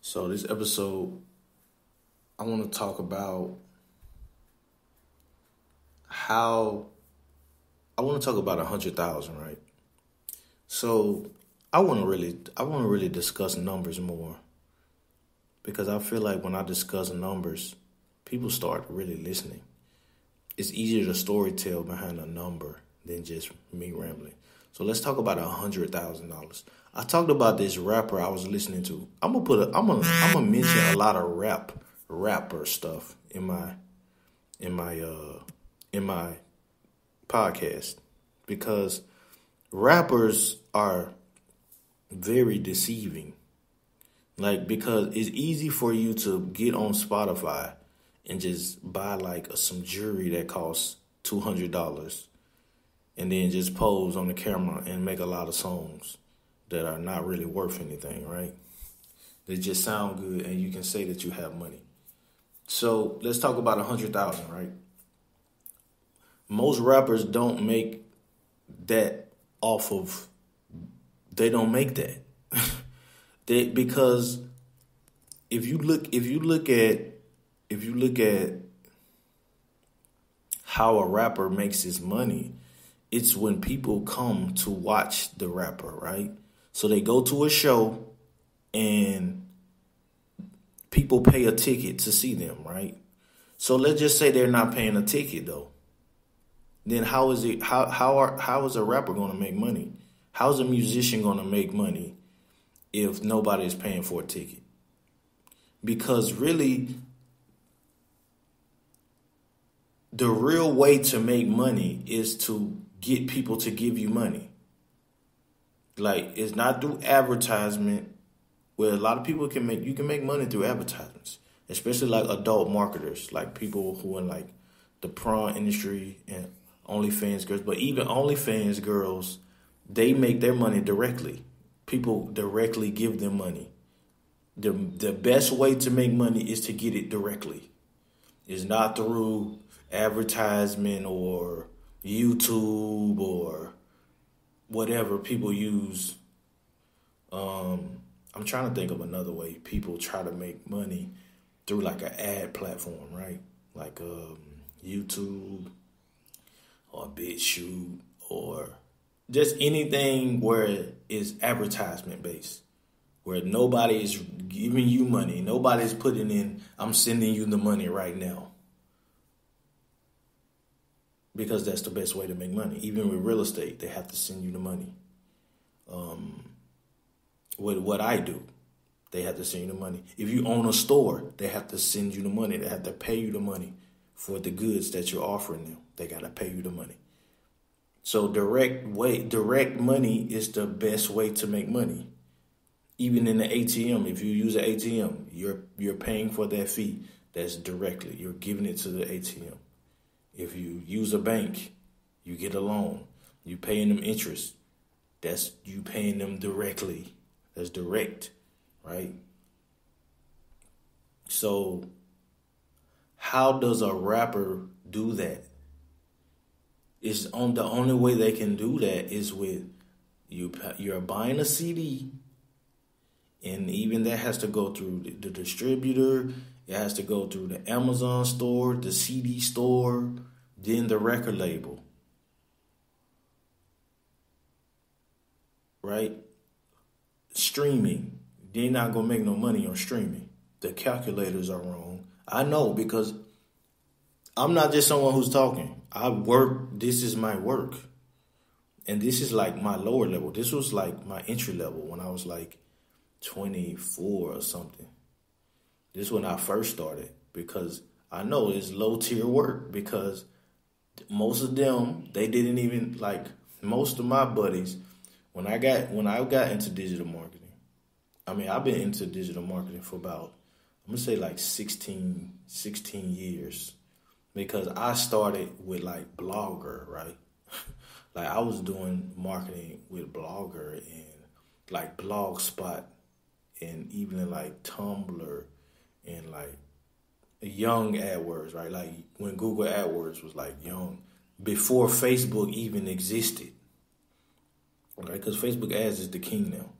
So this episode, I want to talk about how I want to talk about 100,000, right? So I want to really discuss numbers more because I feel like when I discuss numbers, people start really listening. It's easier to storytell behind a number than just me rambling. So let's talk about $100,000. I talked about this rapper I was listening to. I'm gonna mention a lot of rapper stuff in my podcast because rappers are very deceiving. Because it's easy for you to get on Spotify and just buy some jewelry that costs $200 and then just pose on the camera and make a lot of songs that are not really worth anything, right? They just sound good and you can say that you have money. So let's talk about 100,000, right? Most rappers don't make that they don't make that. Because if you look at how a rapper makes his money, it's when people come to watch the rapper, right? So they go to a show and people pay a ticket to see them, right? So let's just say they're not paying a ticket though. Then how is a rapper going to make money? How is a musician going to make money if nobody is paying for a ticket? Because really, the real way to make money is to get people to give you money. It's not through advertisement, where a lot of people can make money through advertisements, especially adult marketers, people who are in the prawn industry and OnlyFans girls. But even OnlyFans girls, they make their money directly. People directly give them money. The best way to make money is to get it directly. It's not through advertisement or YouTube or whatever people use. I'm trying to think of another way people try to make money through an ad platform, right? YouTube or BitChute or just anything where it's advertisement based, where nobody is giving you money. Nobody's putting in, I'm sending you the money right now. Because that's the best way to make money. Even with real estate, they have to send you the money. With what I do, they have to send you the money. If you own a store, they have to send you the money. They have to pay you the money for the goods that you're offering them. They got to pay you the money. So direct money is the best way to make money. Even in the ATM, if you use an ATM, you're paying for that fee. That's directly. You're giving it to the ATM. If you use a bank, you get a loan. You paying them interest. That's you paying them directly. That's direct, right? So how does a rapper do that? The only way they can do that is with you're buying a CD, and even that has to go through the distributor. It has to go through the Amazon store, the CD store, then the record label. Right? Streaming. They're not going to make no money on streaming. The calculators are wrong. I know, because I'm not just someone who's talking. I work. This is my work. And this is my lower level. This was my entry level when I was 24 or something. This is when I first started, because I know it's low tier work, because most of them, they didn't even most of my buddies, when I got into digital marketing. I mean, I've been into digital marketing for about, I'm going to say 16 years, because I started with Blogger, right? I was doing marketing with Blogger and Blogspot, and even in Tumblr, and young AdWords, right? When Google AdWords was young, before Facebook even existed, right? Because Facebook ads is the king now.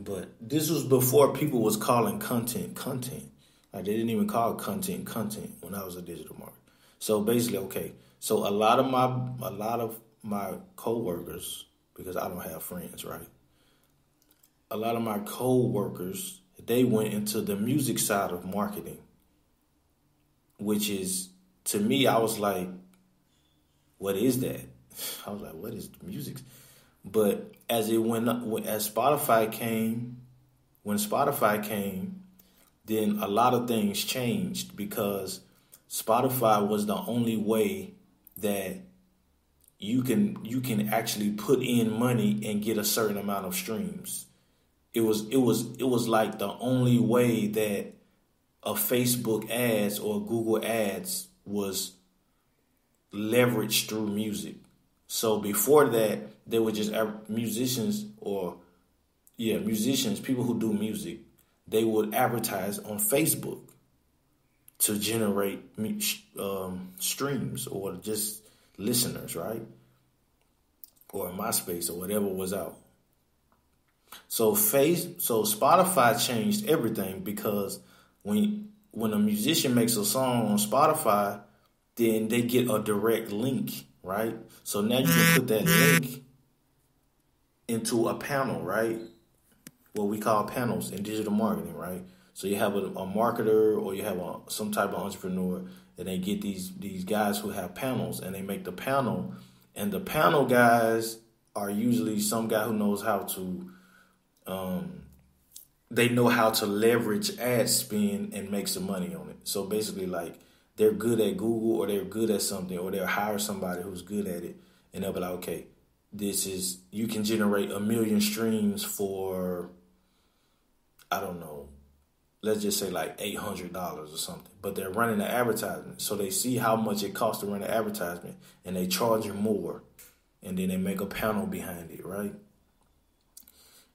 But this was before people was calling content content. Like they didn't even call content content when I was a digital marketer. So basically, okay. So a lot of my coworkers, because I don't have friends, right? A lot of my coworkers, they went into the music side of marketing, which is, to me, I was like, what is that? I was like, what is music? But as it went up, as Spotify came, when Spotify came, then a lot of things changed because Spotify was the only way that you can actually put in money and get a certain amount of streams. It was like the only way that a Facebook ads or Google ads was leveraged through music. So before that, they were just musicians, people who do music. They would advertise on Facebook to generate streams or just listeners, right? Or MySpace or whatever was out. So Spotify changed everything because when a musician makes a song on Spotify, then they get a direct link, right? So now you can put that link into a panel, right? What we call panels in digital marketing, right? So you have a marketer or you have some type of entrepreneur, and they get these guys who have panels, and they make the panel, and the panel guys are usually some guy who knows how to, they know how to leverage ad spend and make some money on it. So basically, like, they're good at Google or they're good at something, or they'll hire somebody who's good at it, and they'll be like, okay, you can generate 1 million streams for, I don't know, let's just say like $800 or something. But they're running an advertisement. So they see how much it costs to run an advertisement, and they charge you more. And then they make a panel behind it, right?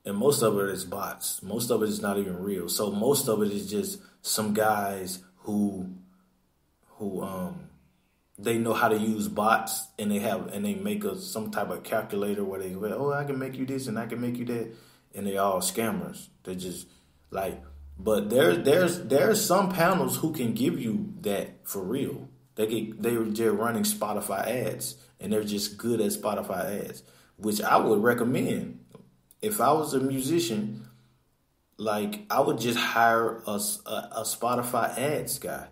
And most of it is bots. Most of it is not even real. So most of it is just some guys who they know how to use bots, and they make some type of calculator where they go, oh, I can make you this and I can make you that, and they all scammers. They're just like, but there's some panels who can give you that for real. They're running Spotify ads, and they're just good at Spotify ads, which I would recommend. If I was a musician, like, I would just hire a Spotify ads guy.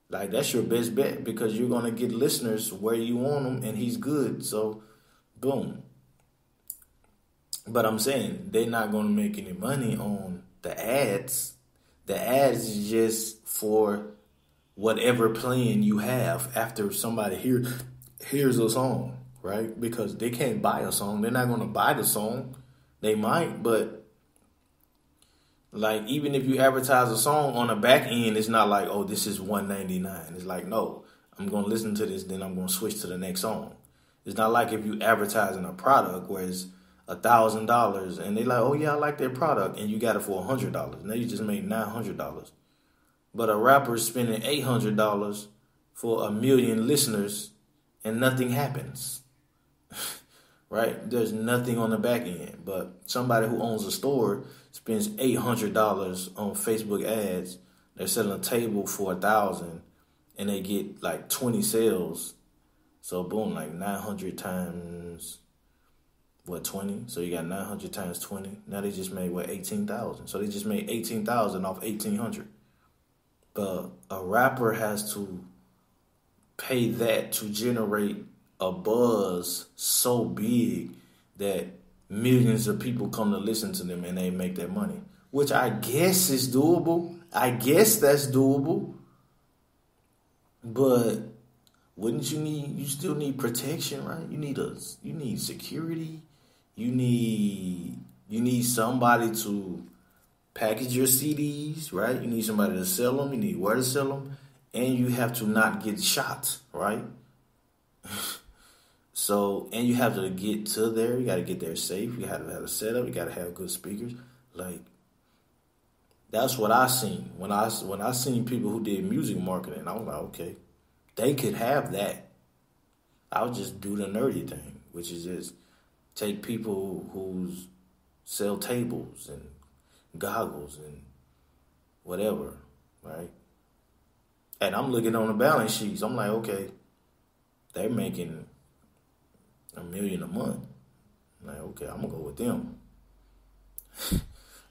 Like, that's your best bet because you're going to get listeners where you want them, and he's good. So, boom. But I'm saying they're not going to make any money on the ads. The ads is just for whatever plan you have after somebody hears a song, right? Because they can't buy a song. They're not going to buy the song. They might, but like, even if you advertise a song on the back end, it's not like, oh, this is $1.99. It's like, no, I'm going to listen to this, then I'm going to switch to the next song. It's not like if you advertising a product where it's $1,000 and they like, oh yeah, I like their product, and you got it for $100. Now you just made $900. But a rapper is spending $800 for 1 million listeners, and nothing happens. Right? There's nothing on the back end. But somebody who owns a store spends $800 on Facebook ads. They're selling a table for $1,000, and they get like 20 sales. So boom, like 900 times 20? So you got 900 times 20. Now they just made 18,000. So they just made 18,000 off 1,800. But a rapper has to pay that to generate a buzz so big that millions of people come to listen to them, and they make their money, which I guess is doable. I guess that's doable. But wouldn't you still need protection, right? You need security. You need somebody to package your CDs, right? You need somebody to sell them. You need where to sell them, and you have to not get shot, right? So, and you have to get to there. You got to get there safe. You have to have a setup. You got to have good speakers. Like, that's what I seen when I seen people who did music marketing. I was like, okay, they could have that. I would just do the nerdy thing, which is just take people who's sell tables and goggles and whatever, right? And I'm looking on the balance sheets. I'm like, okay, they're making $1 million a month. I'm like, okay, I'm gonna go with them.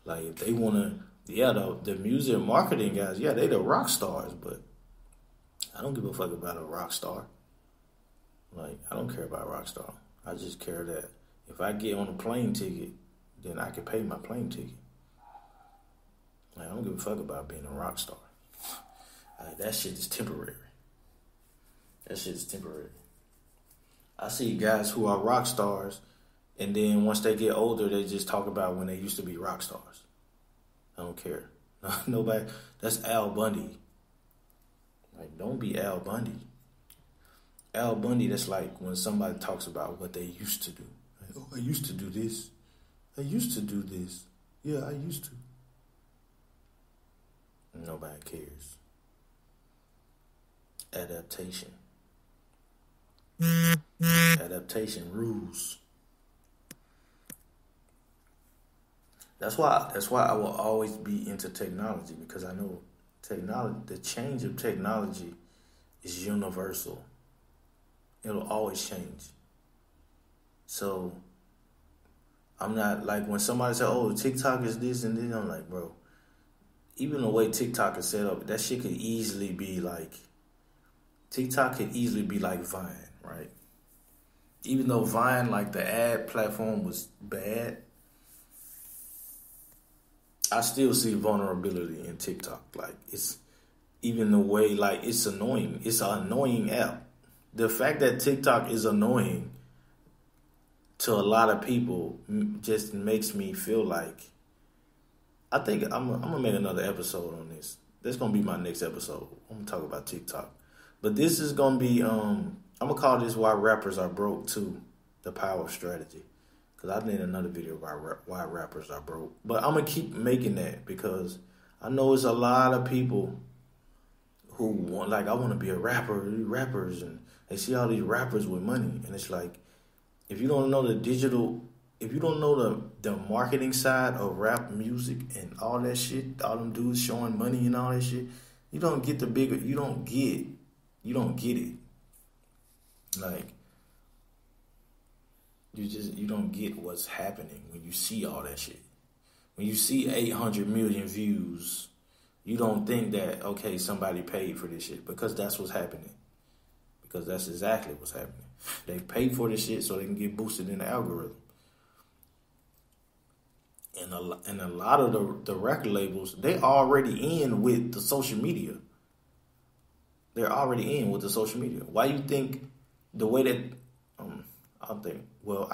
Like, if they wanna, the music marketing guys, they the rock stars, but I don't give a fuck about a rock star. Like, I don't care about a rock star. I just care that if I get on a plane ticket, then I can pay my plane ticket. Like, I don't give a fuck about being a rock star. Like, that shit is temporary. That shit is temporary. I see guys who are rock stars, and then once they get older, they just talk about when they used to be rock stars. I don't care. Nobody. That's Al Bundy. Like, don't be Al Bundy. Al Bundy, that's like when somebody talks about what they used to do. Like, oh, I used to do this. I used to do this. Yeah, I used to. Nobody cares. Adaptation. Adaptation rules. That's why I will always be into technology, because I know technology, the change of technology is universal. It'll always change. So I'm not like, when somebody says, oh, TikTok is this and then, I'm like, bro, even the way TikTok is set up, that shit could easily be like, TikTok could easily be like Vine, right? Even though Vine, like the ad platform was bad, I still see vulnerability in TikTok. Like, it's even the way, like, it's annoying. It's an annoying app. The fact that TikTok is annoying to a lot of people just makes me feel like, I think I'm going to make another episode on this. That's going to be my next episode. I'm going to talk about TikTok. But this is going to be, I'm going to call this Why Rappers Are Broke Too, the Power of Strategy. Because I did another video about why rappers are broke. But I'm going to keep making that, because I know it's a lot of people who want, like, I want to be a rapper, rappers, and they see all these rappers with money. And it's like, if you don't know if you don't know the marketing side of rap music and all that shit, all them dudes showing money and all that shit, you don't get you don't get it. Like, you don't get what's happening when you see all that shit. When you see 800 million views, you don't think that, okay, somebody paid for this shit, because that's what's happening. Because that's exactly what's happening. They pay for this shit so they can get boosted in the algorithm. And a lot of the record labels, they already in with the social media. They're already in with the social media. Why you think the way that I think, well,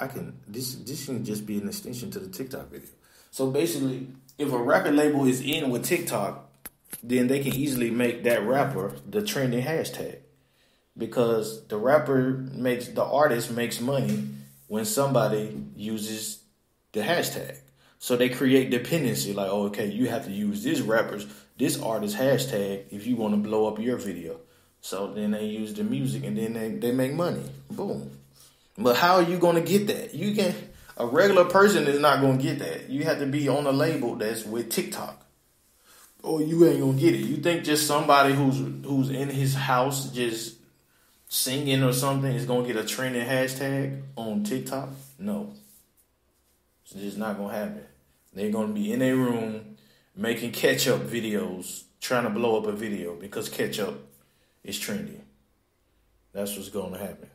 this can just be an extension to the TikTok video. So basically, if a record label is in with TikTok, then they can easily make that rapper the trending hashtag. Because the artist makes money when somebody uses the hashtag. So they create dependency, like, oh, okay, you have to use this artist hashtag if you want to blow up your video. So then they use the music, and then they make money. Boom. But how are you going to get that? A regular person is not going to get that. You have to be on a label that's with TikTok, or you ain't going to get it. You think just somebody who's in his house just singing or something is going to get a trending hashtag on TikTok? No. It's just not going to happen. They're going to be in a room making ketchup videos, trying to blow up a video because ketchup is trendy. That's what's going to happen.